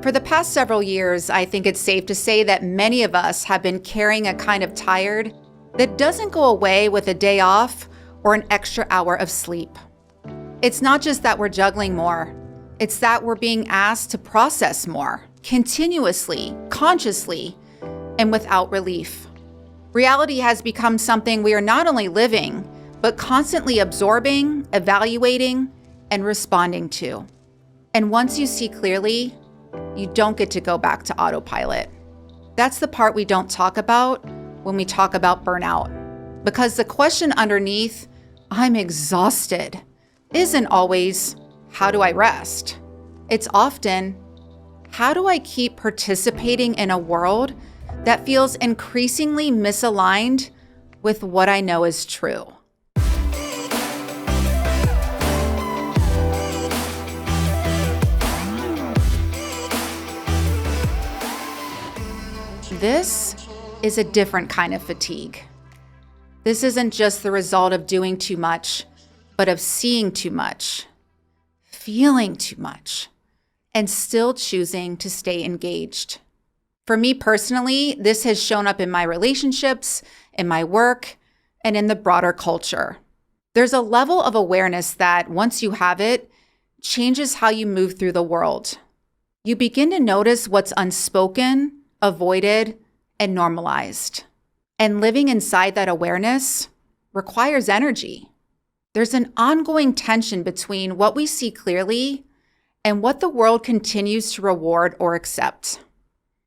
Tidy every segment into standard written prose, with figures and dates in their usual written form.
For the past several years, I think it's safe to say that many of us have been carrying a kind of tired that doesn't go away with a day off or an extra hour of sleep. It's not just that we're juggling more, it's that we're being asked to process more, continuously, consciously, and without relief. Reality has become something we are not only living, but constantly absorbing, evaluating, and responding to. And once you see clearly, you don't get to go back to autopilot. That's the part we don't talk about when we talk about burnout. Because the question underneath, I'm exhausted, isn't always, how do I rest? It's often, how do I keep participating in a world that feels increasingly misaligned with what I know is true? This is a different kind of fatigue. This isn't just the result of doing too much, but of seeing too much, feeling too much, and still choosing to stay engaged. For me personally, this has shown up in my relationships, in my work, and in the broader culture. There's a level of awareness that, once you have it, changes how you move through the world. You begin to notice what's unspoken, avoided, and normalized. And living inside that awareness requires energy. There's an ongoing tension between what we see clearly and what the world continues to reward or accept.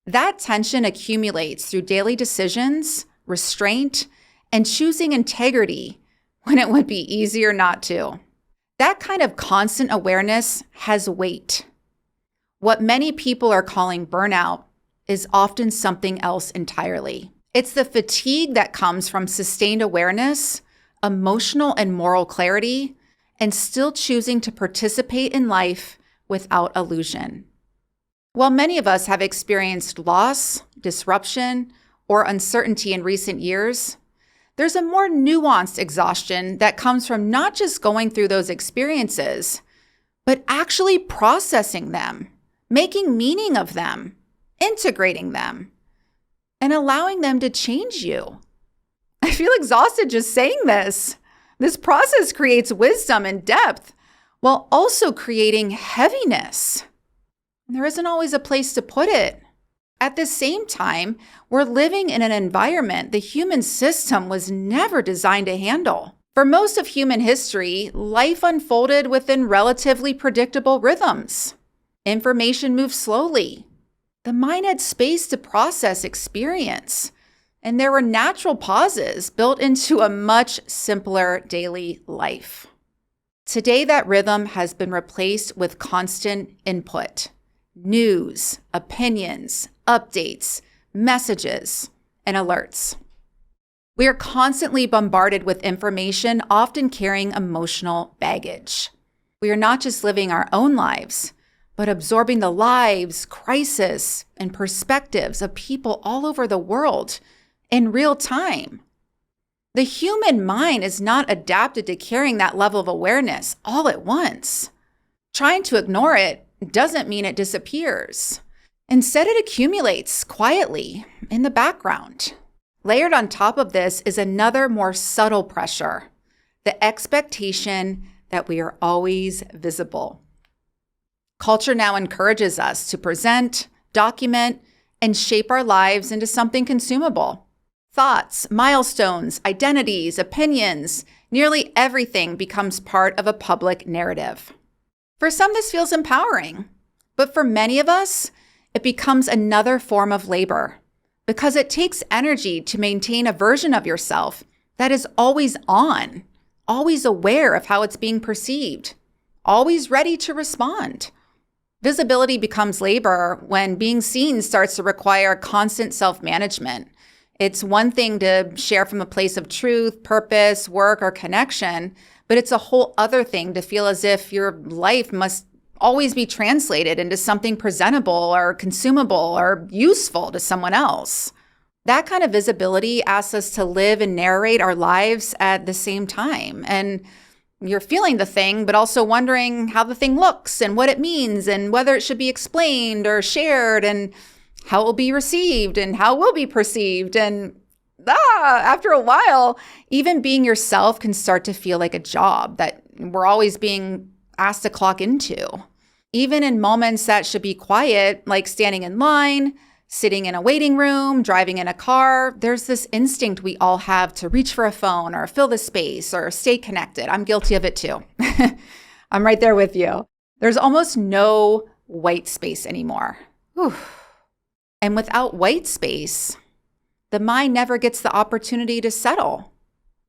That tension accumulates through daily decisions, restraint, and choosing integrity when it would be easier not to. That kind of constant awareness has weight. What many people are calling burnout is often something else entirely. It's the fatigue that comes from sustained awareness, emotional and moral clarity, and still choosing to participate in life without illusion. While many of us have experienced loss, disruption, or uncertainty in recent years, there's a more nuanced exhaustion that comes from not just going through those experiences, but actually processing them, making meaning of them, integrating them, and allowing them to change you. I feel exhausted just saying this. This process creates wisdom and depth while also creating heaviness. There isn't always a place to put it. At the same time, we're living in an environment the human system was never designed to handle. For most of human history, life unfolded within relatively predictable rhythms. Information moved slowly. The mind had space to process experience, and there were natural pauses built into a much simpler daily life. Today, that rhythm has been replaced with constant input, news, opinions, updates, messages, and alerts. We are constantly bombarded with information, often carrying emotional baggage. We are not just living our own lives, but absorbing the lives, crisis, and perspectives of people all over the world in real time. The human mind is not adapted to carrying that level of awareness all at once. Trying to ignore it doesn't mean it disappears. Instead, it accumulates quietly in the background. Layered on top of this is another more subtle pressure, the expectation that we are always visible. Culture now encourages us to present, document, and shape our lives into something consumable. Thoughts, milestones, identities, opinions, nearly everything becomes part of a public narrative. For some, this feels empowering, but for many of us, it becomes another form of labor because it takes energy to maintain a version of yourself that is always on, always aware of how it's being perceived, always ready to respond. Visibility becomes labor when being seen starts to require constant self-management. It's one thing to share from a place of truth, purpose, work, or connection, but it's a whole other thing to feel as if your life must always be translated into something presentable or consumable or useful to someone else. That kind of visibility asks us to live and narrate our lives at the same time. And you're feeling the thing, but also wondering how the thing looks and what it means and whether it should be explained or shared and how it will be received and how it will be perceived. And after a while, even being yourself can start to feel like a job that we're always being asked to clock into. Even in moments that should be quiet, like standing in line, sitting in a waiting room, driving in a car, there's this instinct we all have to reach for a phone or fill the space or stay connected. I'm guilty of it too. I'm right there with you. There's almost no white space anymore. Whew. And without white space, the mind never gets the opportunity to settle.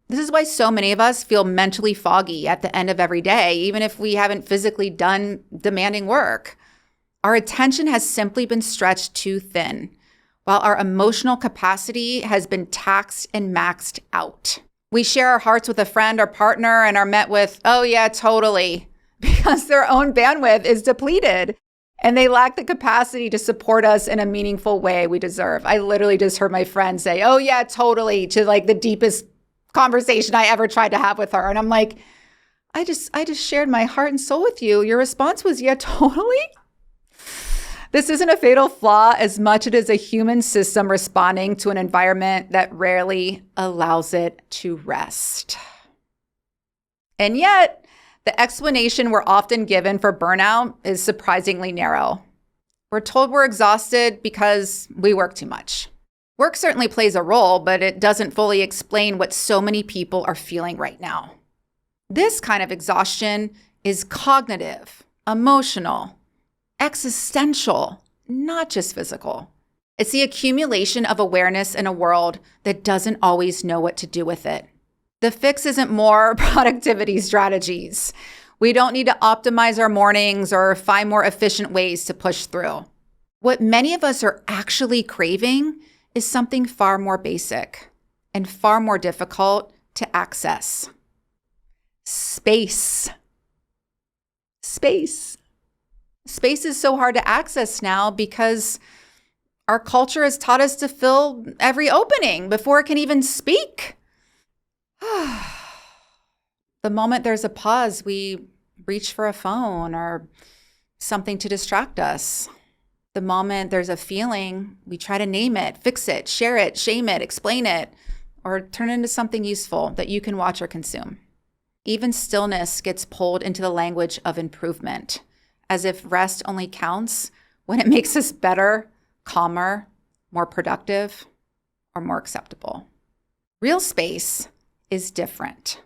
This is why so many of us feel mentally foggy at the end of every day, even if we haven't physically done demanding work. Our attention has simply been stretched too thin, while our emotional capacity has been taxed and maxed out. We share our hearts with a friend or partner and are met with, "Oh yeah, totally," because their own bandwidth is depleted and they lack the capacity to support us in a meaningful way we deserve. I literally just heard my friend say, "Oh yeah, totally," to like the deepest conversation I ever tried to have with her. And I'm like, I just shared my heart and soul with you. Your response was, "Yeah, totally." This isn't a fatal flaw as much as it is a human system responding to an environment that rarely allows it to rest. And yet, the explanation we're often given for burnout is surprisingly narrow. We're told we're exhausted because we work too much. Work certainly plays a role, but it doesn't fully explain what so many people are feeling right now. This kind of exhaustion is cognitive, emotional, existential, not just physical. It's the accumulation of awareness in a world that doesn't always know what to do with it. The fix isn't more productivity strategies. We don't need to optimize our mornings or find more efficient ways to push through. What many of us are actually craving is something far more basic and far more difficult to access. Space. Space. Space is so hard to access now because our culture has taught us to fill every opening before it can even speak. The moment there's a pause, we reach for a phone or something to distract us. The moment there's a feeling, we try to name it, fix it, share it, shame it, explain it, or turn it into something useful that you can watch or consume. Even stillness gets pulled into the language of improvement, as if rest only counts when it makes us better, calmer, more productive, or more acceptable. Real space is different.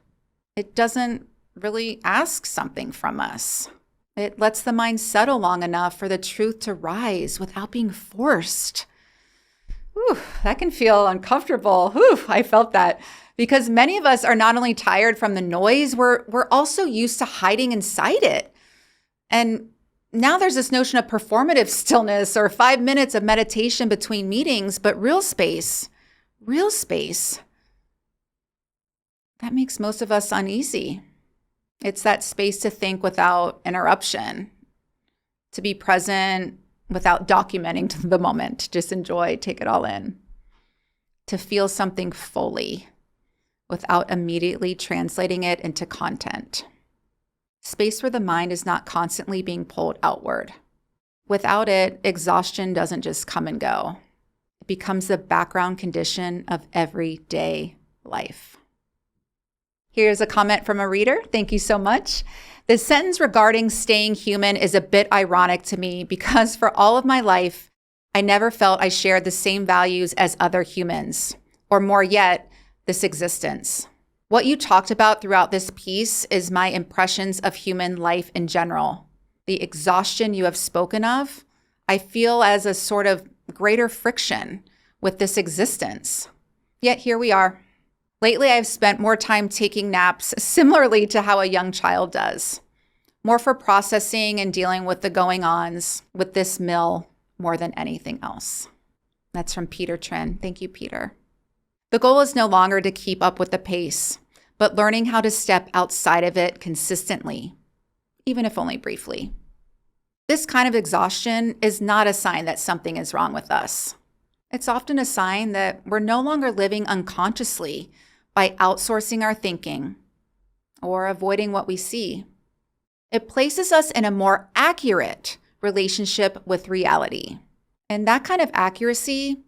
It doesn't really ask something from us. It lets the mind settle long enough for the truth to rise without being forced. Whew, that can feel uncomfortable. Whew, I felt that. Because many of us are not only tired from the noise, we're also used to hiding inside it. And now there's this notion of performative stillness or 5 minutes of meditation between meetings, but real space, that makes most of us uneasy. It's that space to think without interruption, to be present without documenting the moment, just enjoy, take it all in, to feel something fully without immediately translating it into content. Space where the mind is not constantly being pulled outward. Without it, exhaustion doesn't just come and go. It becomes the background condition of everyday life. Here's a comment from a reader. Thank you so much. The sentence regarding staying human is a bit ironic to me because for all of my life, I never felt I shared the same values as other humans, or more yet, this existence. What you talked about throughout this piece is my impressions of human life in general. The exhaustion you have spoken of, I feel as a sort of greater friction with this existence. Yet here we are. Lately, I've spent more time taking naps, similarly to how a young child does. More for processing and dealing with the going-ons with this mill more than anything else. That's from Peter Trin. Thank you, Peter. The goal is no longer to keep up with the pace, but learning how to step outside of it consistently, even if only briefly. This kind of exhaustion is not a sign that something is wrong with us. It's often a sign that we're no longer living unconsciously by outsourcing our thinking, or avoiding what we see. It places us in a more accurate relationship with reality. And that kind of accuracy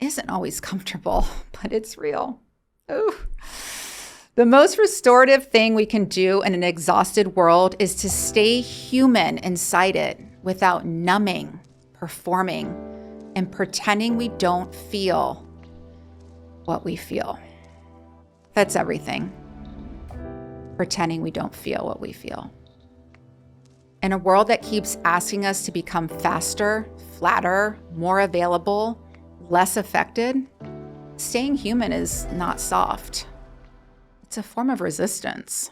isn't always comfortable, but it's real. Ooh. The most restorative thing we can do in an exhausted world is to stay human inside it without numbing, performing, and pretending we don't feel what we feel. That's everything. Pretending we don't feel what we feel. In a world that keeps asking us to become faster, flatter, more available, less affected, staying human is not soft. It's a form of resistance.